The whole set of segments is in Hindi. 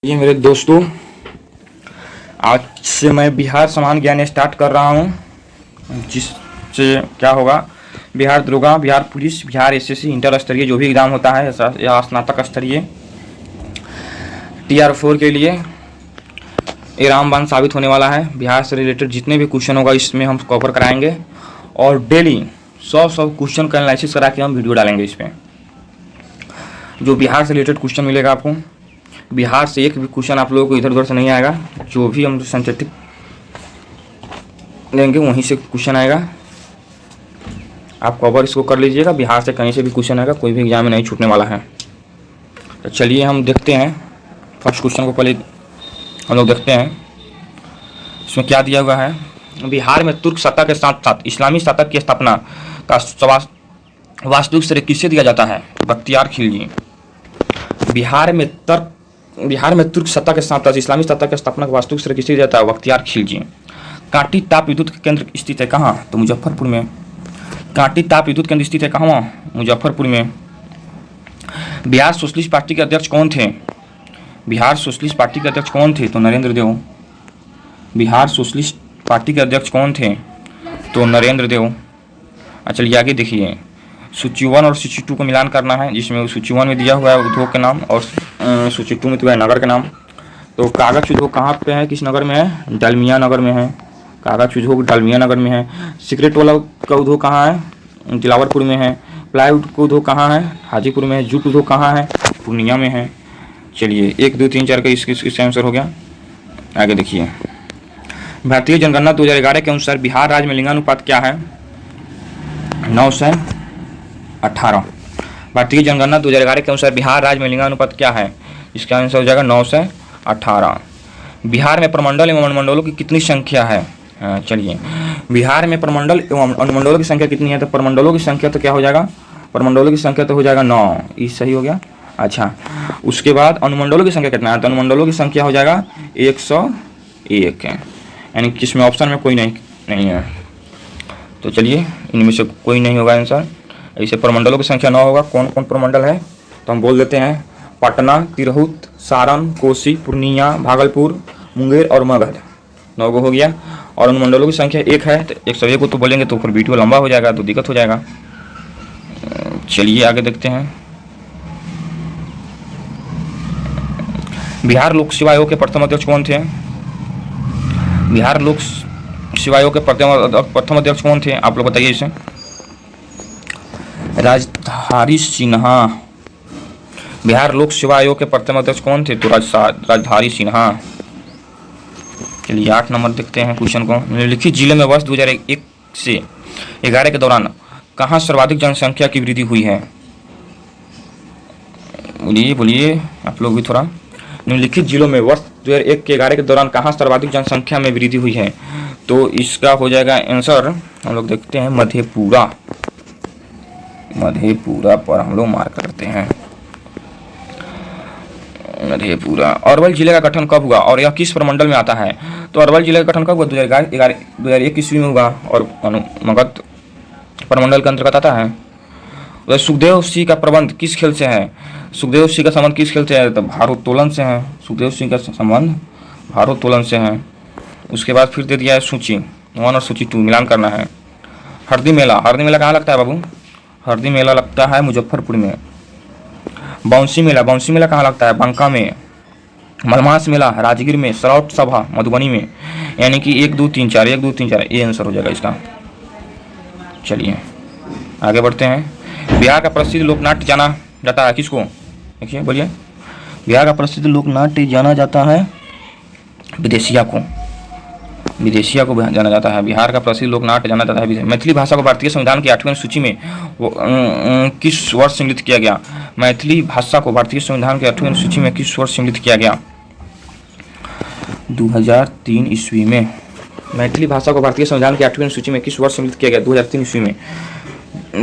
ये मेरे दोस्तों, आज से मैं बिहार समान ज्ञान स्टार्ट कर रहा हूँ, जिससे क्या होगा। बिहार दरोगा, Bihar police, Bihar SSC inter स्तरीय जो भी एग्ज़ाम होता है या स्नातक स्तरीय TR4 के लिए ये रामबाण साबित होने वाला है। बिहार से रिलेटेड जितने भी क्वेश्चन होगा इसमें हम कवर कराएंगे और डेली 100 क्वेश्चन का एनालिसिस करा के हम वीडियो डालेंगे। इस पर जो बिहार से रिलेटेड क्वेश्चन मिलेगा आपको, बिहार से एक भी क्वेश्चन आप लोगों को इधर उधर से नहीं आएगा। जो भी हम सिंथेटिक लेंगे वहीं से क्वेश्चन आएगा। आप कवर इसको कर लीजिएगा। बिहार से कहीं से भी क्वेश्चन आएगा, कोई भी एग्जाम में नहीं छूटने वाला है। तो चलिए हम देखते हैं फर्स्ट क्वेश्चन को। पहले हम लोग देखते हैं इसमें क्या दिया हुआ है। बिहार में तुर्क सत्ता के साथ साथ इस्लामी सत्ता की स्थापना का वास्तविक श्रेय किसे दिया जाता है? बख्तियार खिलजी। बिहार में तुर्क सत्ता के साथ साथ इस्लामी सत्ता की स्थापना का वास्तविक श्रेय किसे दिया जाता है? बख्तियार खिलजी। कांटी ताप विद्युत केंद्र स्थित है कहाँ? तो मुजफ्फरपुर में। कांटी ताप विद्युत केंद्र स्थित है कहाँ? मुजफ्फरपुर में। बिहार सोशलिस्ट पार्टी के अध्यक्ष कौन थे? बिहार सोशलिस्ट पार्टी के अध्यक्ष कौन थे? तो नरेंद्र देव। बिहार सोशलिस्ट पार्टी के अध्यक्ष कौन थे? तो नरेंद्र देव। चलिए आगे देखिए, सूची 1 और सूची 2 को मिलान करना है, जिसमें सूची 1 में दिया हुआ है उद्योग के नाम और सूची 2 में दिया है नगर के नाम। तो कागज उद्योग कहाँ पे है, किस नगर में है? डालमिया नगर में है। कागज उद्योग डालमिया नगर में है। सिगरेट वाला का उद्योग कहाँ है? दिलावरपुर में है। प्लाईवुड का उद्योग कहाँ है? हाजीपुर में है। जूट उद्योग कहाँ है? पूर्णिया में है। चलिए 1 2 3 4 का इसका आंसर हो गया। आगे देखिए, भारतीय जनगणना 2011 के अनुसार बिहार राज्य में लिंगानुपात क्या है? 918। भारतीय जनगणना 2011 के अनुसार बिहार राज्य में लिंगानुपात क्या है? इसका आंसर हो जाएगा 918। बिहार में प्रमंडल एवं अनुमंडलों की कितनी संख्या है? चलिए, बिहार में प्रमंडल एवं अनुमंडलों की संख्या कितनी है? तो प्रमंडलों की संख्या तो क्या हो जाएगा? प्रमंडलों की संख्या तो हो जाएगा 9। ये सही हो गया। अच्छा, उसके बाद अनुमंडलों की संख्या कितना है? तो अनुमंडलों की संख्या हो जाएगा 101 है, यानी कि इसमें ऑप्शन में कोई नहीं है। तो चलिए इनमें से कोई नहीं होगा आंसर। ऐसे प्रमंडलों की संख्या 9 होगा। कौन कौन प्रमंडल है तो हम बोल देते हैं: पटना, तिरहुत, सारण, कोसी, पूर्णिया, भागलपुर, मुंगेर और मगध। 9 हो गया। और अनुमंडलों की संख्या 1 है, तो 101 को तो बोलेंगे तो फिर वीडियो लंबा हो जाएगा, तो दिक्कत हो जाएगा। चलिए आगे देखते हैं। बिहार लोक सेवा आयोग के प्रथम अध्यक्ष कौन थे? बिहार लोक सेवा आयोग के प्रथम अध्यक्ष कौन थे? आप लोग बताइए इसे। राजधारी सिन्हा। बिहार लोक सेवा आयोग के प्रथम अध्यक्ष कौन थे? तो राजधारी सिन्हा। चलिए 8 नंबर देखते हैं क्वेश्चन को। निम्नलिखित जिले में वर्ष 2001 से 11 के दौरान कहाँ सर्वाधिक जनसंख्या की वृद्धि हुई है? बोलिए आप लोग भी थोड़ा। निम्नलिखित जिलों में वर्ष 2001 के 11 के दौरान कहाँ सर्वाधिक जनसंख्या में वृद्धि हुई है? तो इसका हो जाएगा आंसर, हम लोग देखते हैं, मधेपुरा। मधेपुरा पर हम लोग मार्क करते हैं। मधेपुरा। अरवल जिले का गठन कब हुआ और यह किस प्रमंडल में आता है? तो अरवल जिले का गठन कब हुआ? 2001 ईस्वी में हुआ और मगध प्रमंडल के अंतर्गत आता है। सुखदेव सिंह का प्रबंध किस खेल से है? सुखदेव सिंह का संबंध किस खेल से है? तो भारोत्तोलन से है। सुखदेव सिंह का संबंध भारोत्तोलन से है। उसके बाद फिर दे दिया है सूची 1 और सूची 2 मिलान करना है। हरदी मेला कहाँ लगता है बाबू? हरदी मेला लगता है मुजफ्फरपुर में। बाउंसी मेला कहाँ लगता है? बांका में। मलमास मेला राजगीर में। सरौट सभा मधुबनी में। यानी कि 1 2 3 4 ये आंसर हो जाएगा इसका। चलिए आगे बढ़ते हैं। बिहार का प्रसिद्ध लोकनाट्य जाना जाता है किसको? देखिए बोलिए। बिहार का प्रसिद्ध लोकनाट्य जाना जाता है विदेशिया को जाना जाता है। बिहार का प्रसिद्ध लोकनाट्य जाना जाता है। मैथिली भाषा को भारतीय संविधान की 8वीं सूची में किस वर्ष सम्मिलित किया गया? मैथिली भाषा को भारतीय संविधान की 8वीं सूची में किस वर्ष सम्मिलित किया गया? 2003 ईस्वी में। मैथिली भाषा को भारतीय संविधान की 8वीं सूची में किस वर्ष सम्मिलित किया गया? 2003 ईस्वी में।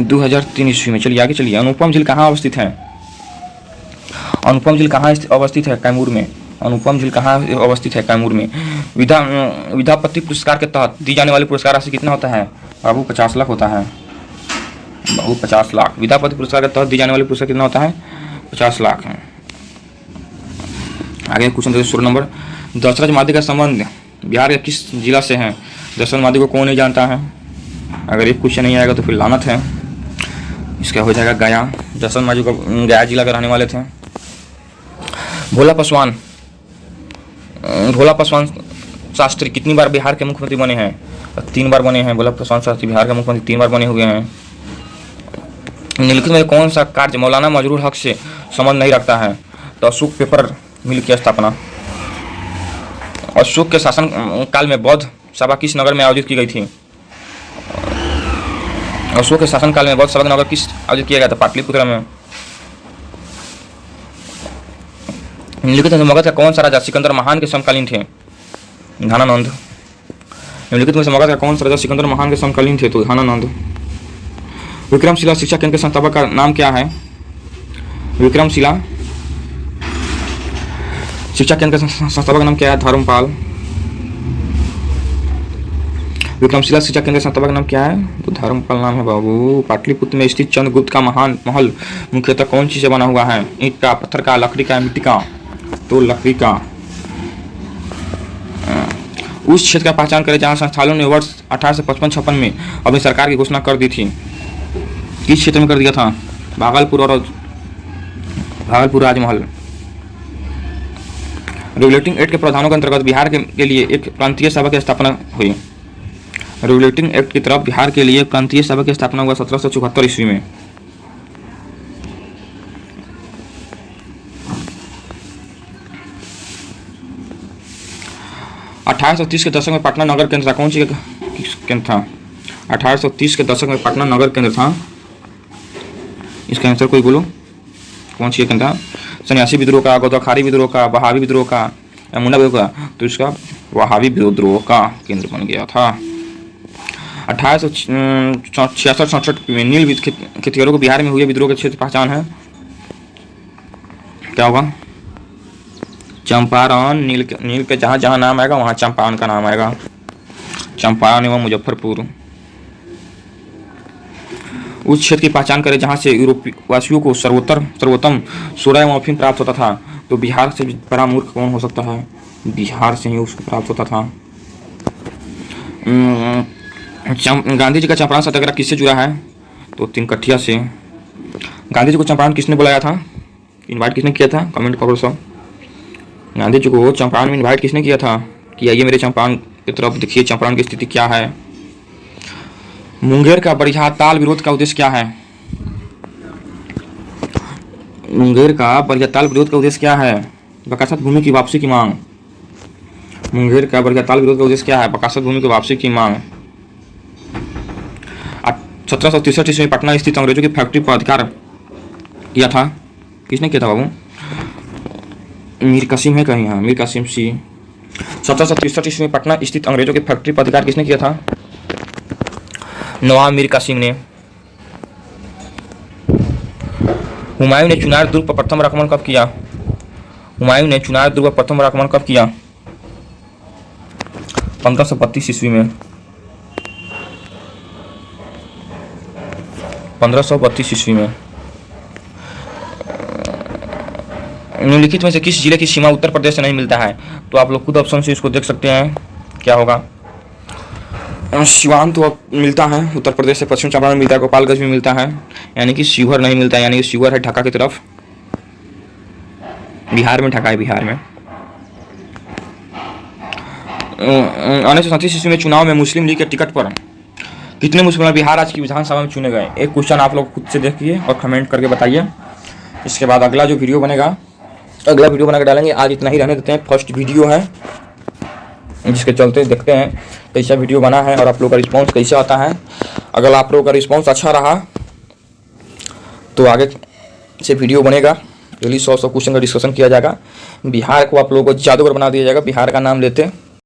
2003 ईस्वी में। चलिए आगे चलिए। अनुपम झील कहाँ अवस्थित है? अनुपम झील कहाँ अवस्थित है? कैमूर में। अनुपम झील कहाँ अवस्थित है? कैमूर में। विद्यापति पुरस्कार के तहत दी जाने वाली पुरस्कार राशि कितना होता है? बाबू 50 लाख होता है। बाबू 50 लाख। विद्यापति पुरस्कार के तहत दी जाने वाली पुरस्कार कितना होता है? 50 लाख है। आगे क्वेश्चन देखिए 16 नंबर, दशरथ मादी का संबंध बिहार के किस जिला से है? दशरथ मादी को कौन नहीं जानता है? अगर एक क्वेश्चन नहीं आएगा तो फिर लानत है। इसका हो जाएगा गया। दशरथ मादी को गया जिला के रहने वाले थे। भोला पासवान शास्त्री कितनी बार बिहार के मुख्यमंत्री बने हैं? 3 बार बने हैं। भोला पासवान शास्त्री बिहार के मुख्यमंत्री 3 बार बने हुए हैं। निम्नलिखित में कौन सा कार्य मौलाना मजरूर हक से संबंध नहीं रखता है? तो अशोक पेपर मिल की स्थापना। अशोक के शासन काल में बौद्ध सभा किस नगर में आयोजित की गई थी? अशोक के शासन काल में बौद्ध सभा नगर किस आयोजित किया गया था? पाटलिपुत्र में। निम्नलिखित में मगध का कौन सा राजा सिकंदर महान के समकालीन थे? घानानंद। निम्नलिखित में मगध का कौन सा राजा सिकंदर महान के समकालीन थे? तो घानानंद। विक्रमशिला शिक्षा केंद्र के संस्थापक का नाम क्या है? विक्रमशिला शिक्षा केंद्र के संस्थापक का नाम क्या है? धर्मपाल। विक्रमशिला शिक्षा केंद्र के संस्थापक का नाम क्या है? तो धर्मपाल नाम है बाबू। पाटलिपुत्र में स्थित चंद्रगुप्त का महान महल मुख्यतः कौन चीज से बना हुआ है? ईंट का, पत्थर का, लकड़ी का, मिट्टी का? तो लकड़ी का। उस क्षेत्र का पहचान करें जहां संस्थानों ने वर्ष 1855-56 में अपनी सरकार की घोषणा कर दी थी। किस क्षेत्र में कर दिया था? भागलपुर और भागलपुर राजमहल। रेगुलेटिंग एक्ट के प्रावधानों के अंतर्गत बिहार के लिए एक प्रांतीय सभा की स्थापना हुई। रेगुलेटिंग एक्ट की तरफ बिहार के लिए प्रांतीय सभा की स्थापना हुआ 1774 ईस्वी में। अठारह के दशक में पटना नगर केंद्र था। कौन सी केंद्र था? 1830 के दशक में पटना नगर केंद्र था। इसका आंसर कोई बोलो, कौन सी केंद्र था? सन्यासी विद्रोह का, गोदाखारी विद्रोह का, वहाबी विद्रोह का या मुन्ना विद्रोह का? तो इसका वहाबी विद्रोह का केंद्र बन गया था। 1866-67 में नील खेतिहरों को बिहार में हुए विद्रोह के क्षेत्र पहचान है? क्या होगा? चंपारण। नील के जहाँ जहाँ नाम आएगा वहाँ चंपारण का नाम आएगा। चंपारण एवं मुजफ्फरपुर। उस क्षेत्र की पहचान करें जहाँ से यूरोपीय वासियों को सर्वोत्तम सोडा एवं अफीम प्राप्त होता था। तो बिहार से बड़ा मूर्ख कौन हो सकता है? बिहार से ही उसको प्राप्त होता था। गांधी जी का चंपारण सत्याग्रह किससे जुड़ा है? तो तिनकठिया से। गांधी जी को चंपारण किसने बुलाया था? इनवाइट किसने किया था? कमेंट करो सब। गांधी जी को चंपारण में इनवाइट किसने किया था कि आइए मेरे चंपारण की तरफ देखिए चंपारण की स्थिति क्या है। मुंगेर का बरियाताल विरोध का उद्देश्य क्या है? मुंगेर का बरियाताल विरोध का उद्देश्य क्या है? बकासत भूमि की वापसी की मांग। मुंगेर का बरियाताल विरोध का उद्देश्य क्या है? बकासत भूमि की वापसी की मांग। 1763 ईस्वी में पटना स्थित अंग्रेजों की फैक्ट्री पर अधिकार किया था। किसने किया था बाबू? मीर कासिम है कहीं? हाँ, मीर कासिम सी। 1763 ईस्वी में पटना स्थित अंग्रेजों की फैक्ट्री पर अधिकार किसने किया था? नवाब मीर कासिम ने। हुमायूं ने चुनार दुर्ग पर प्रथम आक्रमण कब किया? हुमायूं ने चुनार दुर्ग पर प्रथम आक्रमण कब किया? 1532 ईस्वी में। 1532 ईस्वी में। निम्नलिखित में से किस जिले की सीमा उत्तर प्रदेश से नहीं मिलता है? तो आप लोग खुद ऑप्शन से इसको देख सकते हैं क्या होगा। सिवान तो अब मिलता है उत्तर प्रदेश से, पश्चिम चंपारण मिलता है, गोपालगंज में मिलता है, यानी कि शिवहर नहीं मिलता है, यानी कि शिवहर है ढाका की तरफ, बिहार में। ढाका है बिहार में। 1937 ईस्वी में चुनाव में मुस्लिम लीग के टिकट पर कितने मुसलमान बिहार राज्य की विधानसभा में चुने गए? एक क्वेश्चन आप लोग खुद से देखिए और कमेंट करके बताइए। इसके बाद अगला जो वीडियो बनेगा, अगला वीडियो बना के डालेंगे। आज इतना ही रहने देते हैं, फर्स्ट वीडियो है, जिसके चलते देखते हैं कैसा वीडियो बना है और आप लोगों का रिस्पांस कैसे आता है। अगर आप लोगों का रिस्पांस अच्छा रहा तो आगे से वीडियो बनेगा, डेली 100 क्वेश्चन का डिस्कशन किया जाएगा। बिहार को आप लोगों को जादूगर बना दिया जाएगा, बिहार का नाम लेते